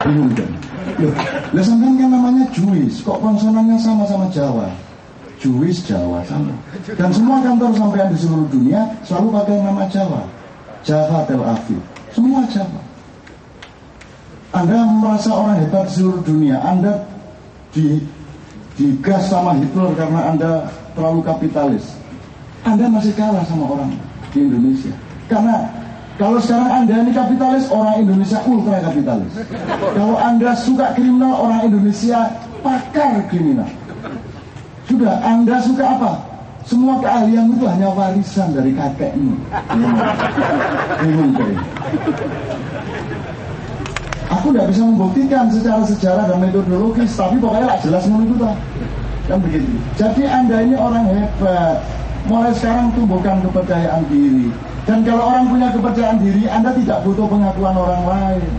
Bingung kan? Loh, sampean kan namanya Jewish, kok konsonannya sama-sama Jawa? Jewish, Jawa sama. Dan semua kantor sampean di seluruh dunia selalu pakai nama Jawa. Java Tel Aviv, semua Jawa. Anda merasa orang hebat di seluruh dunia, Anda digas sama Hitler karena Anda terlalu kapitalis. Anda masih kalah sama orang di Indonesia. Karena kalau sekarang Anda ini kapitalis, orang Indonesia ultra kapitalis. Kalau Anda suka kriminal, orang Indonesia pakar kriminal. Sudah, Anda suka apa? Semua keahlian itu hanya warisan dari kakekmu. Aku tidak bisa membuktikan secara sejarah dan metodologis, tapi pokoknya lah jelas menurut kita. Kan begitu. Jadi Anda ini orang hebat. Mulai sekarang tumbuhkan kepercayaan diri. Dan kalau orang punya kepercayaan diri, Anda tidak butuh pengakuan orang lain.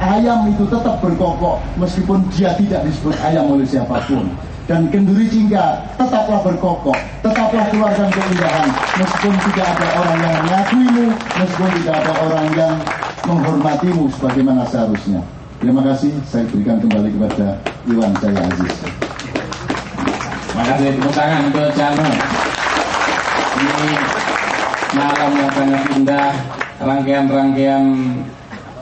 Ayam itu tetap berkokok meskipun dia tidak disebut ayam oleh siapapun. Dan kenduri jingga tetaplah berkokok, tetaplah keluarkan keindahan meskipun tidak ada orang yang mengakuimu, meskipun tidak ada orang yang menghormatimu sebagaimana seharusnya. Terima kasih, saya berikan kembali kepada Iwan Jaya Aziz. Terima kasih, tepuk tangan untuk Cano. Ini malam yang sangat indah, rangkaian-rangkaian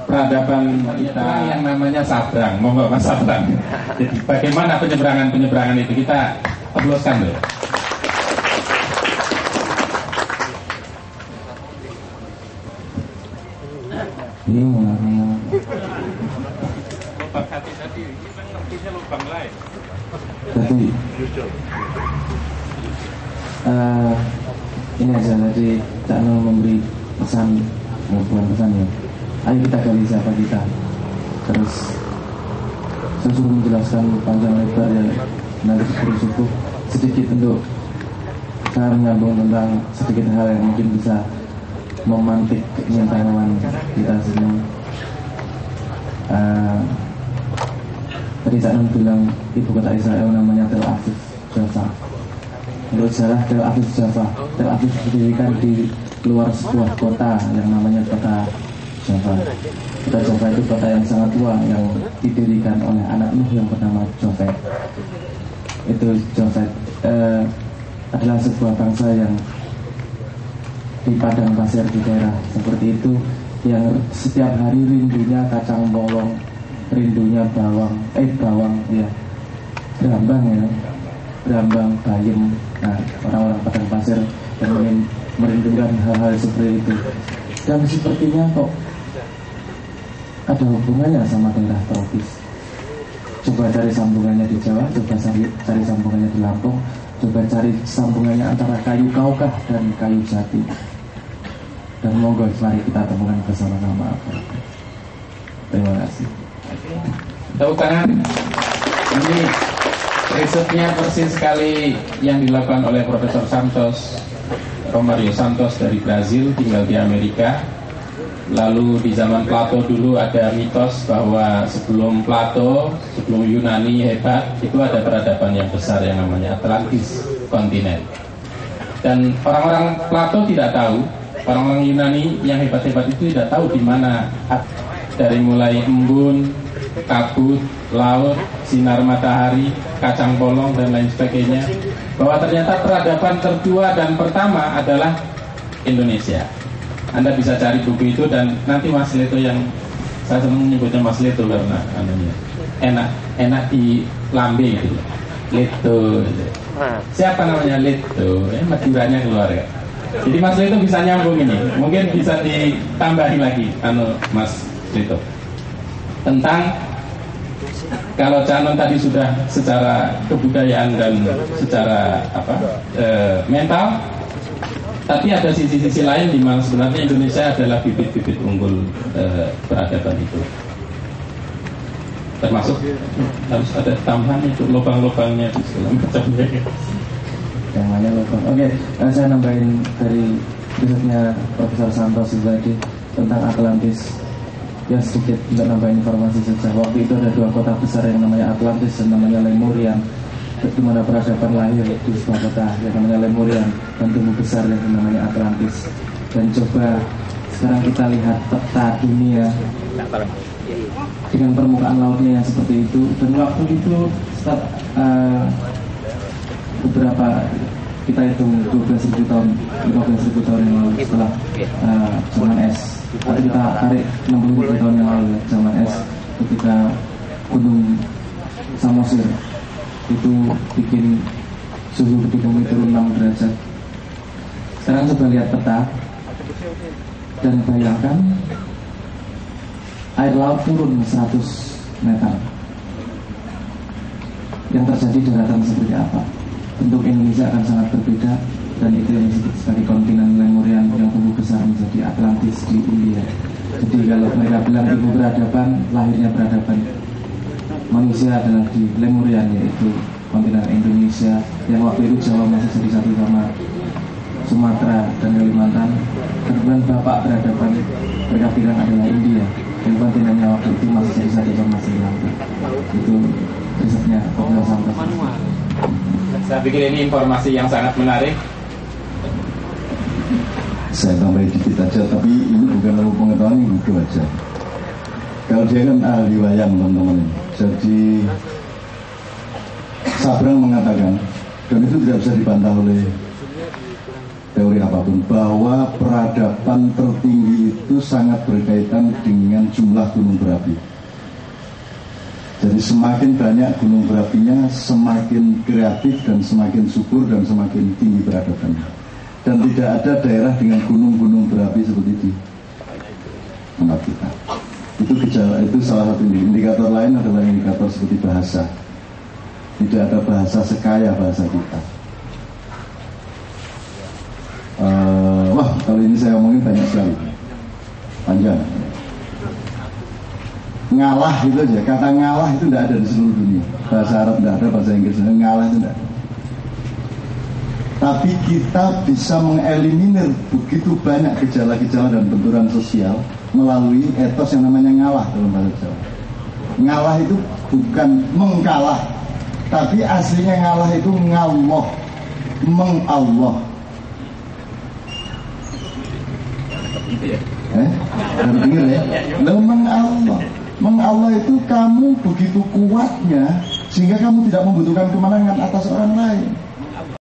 peradaban kita yang namanya Sabrang, monggo Mas Sabrang. Jadi bagaimana penyeberangan itu kita aplauskan dulu. Ini ini aja tadi Cak Nol memberi pesan, bukan pesan ya. Ayo kita gali siapa kita. Terus saya suruh menjelaskan panjang lebar ya, nanti suku sedikit untuk saya menyambung tentang sedikit hal yang mungkin bisa memantik keinginan kita semua. Tadi Cak Nol bilang ibu kota Israel namanya Tel Aviv, Java. Menurut sejarah Tel Aviv Java, Tel Aviv didirikan di luar sebuah kota yang namanya kota Java. Kota Java itu kota yang sangat tua yang didirikan oleh anak Nuh yang bernama Jafet. Itu Jafet adalah sebuah bangsa yang di padang pasir di daerah seperti itu, yang setiap hari rindunya kacang bolong, rindunya bawang ya, berambang ya, berambang, bayam. Nah, orang-orang padang pasir yang merindukan hal-hal seperti itu. Dan sepertinya kok ada hubungannya sama daerah tropis. Coba cari sambungannya di Jawa, coba cari sambungannya di Lampung, coba cari sambungannya antara kayu kaukah dan kayu jati. Dan monggo mari kita temukan bersama-sama. Terima kasih. Tepuk tangan. Ini risetnya persis sekali yang dilakukan oleh Profesor Romario Santos dari Brazil, tinggal di Amerika. Lalu di zaman Plato dulu ada mitos bahwa sebelum Plato, sebelum Yunani hebat, itu ada peradaban yang besar yang namanya Atlantis kontinen. Dan orang-orang Plato tidak tahu, orang-orang Yunani yang hebat-hebat itu tidak tahu di mana dari mulai embun, kabut, laut, sinar matahari, kacang polong dan lain sebagainya, bahwa ternyata peradaban tertua dan pertama adalah Indonesia. Anda bisa cari buku itu dan nanti Mas Leto yang saya senang menyebutnya Mas Leto karena enak di lambe itu. Leto. Siapa namanya Leto? Maduranya keluar ya. Jadi Mas Leto bisa nyambung ini. Mungkin bisa ditambahin lagi Mas Leto. Tentang kalau Canon tadi sudah secara kebudayaan dan secara mental, tapi ada sisi-sisi lain di mana sebenarnya Indonesia adalah bibit-bibit unggul peradaban itu. Termasuk harus ada tambahan itu lubang-lubangnya di segala macamnya. Yang mana lubang? Oke, saya nambahin dari risetnya Profesor Santos tadi tentang Atlantis. Ya sedikit untuk nambah informasi saja. Waktu itu ada dua kota besar yang namanya Atlantis dan namanya Lemurian, di mana peradaban lahir di sebuah kota yang namanya Lemurian dan tumbuh besar yang namanya Atlantis. Dan coba sekarang kita lihat peta dunia dengan permukaan lautnya yang seperti itu. Dan waktu itu beberapa, kita hitung 12.000 tahun, 15.000 tahun yang lalu setelah zaman es. Tapi kita tarik 60.000 tahun yang lalu, zaman es, ketika gunung Samosir itu bikin suhu di bumi turun 6 derajat. Sekarang coba lihat peta dan bayangkan air laut turun 100 meter. Yang terjadi daratan seperti apa? Bentuk Indonesia akan sangat berbeda, dan itu yang disebut sebagai kontinen Lemurian yang tumbuh besar menjadi Atlantis di India. Jadi kalau mereka bilang ibu peradaban, lahirnya peradaban manusia adalah di Lemurian, yaitu kontinen Indonesia yang waktu itu Jawa masih jadi satu sama Sumatera dan Kalimantan. Kemudian bapak peradaban mereka bilang adalah India, dan kontinennya waktu itu masih jadi satu sama Sri Lanka. Itu risetnya Profesor Santos. Saya pikir ini informasi yang sangat menarik. Saya tambahin dikit aja, tapi ini bukan ilmu pengetahuan, ini buku aja. Kalau dia kan ahli wayang, teman-teman. Jadi Sabrang mengatakan, dan itu tidak bisa dibantah oleh teori apapun, bahwa peradaban tertinggi itu sangat berkaitan dengan jumlah gunung berapi. Jadi semakin banyak gunung berapinya, semakin kreatif dan semakin subur dan semakin tinggi peradabannya. Dan tidak ada daerah dengan gunung-gunung berapi seperti di tempat kita. Itu gejala, itu salah satu indikator. Lain adalah indikator seperti bahasa. Tidak ada bahasa sekaya bahasa kita. Wah, kalau ini saya omongin banyak sekali, panjang. Ngalah itu aja, kata ngalah itu tidak ada di seluruh dunia. Bahasa Arab tidak ada, bahasa Inggris tidak ada, ngalah itu tidak ada. Tapi kita bisa mengeliminir begitu banyak gejala-gejala dan benturan sosial melalui etos yang namanya ngalah dalam bahasa Jawa. Ngalah itu bukan mengkalah, tapi aslinya ngalah itu ngallah, mengallah. Harus dengar ya. Lalu mengallah itu kamu begitu kuatnya sehingga kamu tidak membutuhkan kemenangan atas orang lain.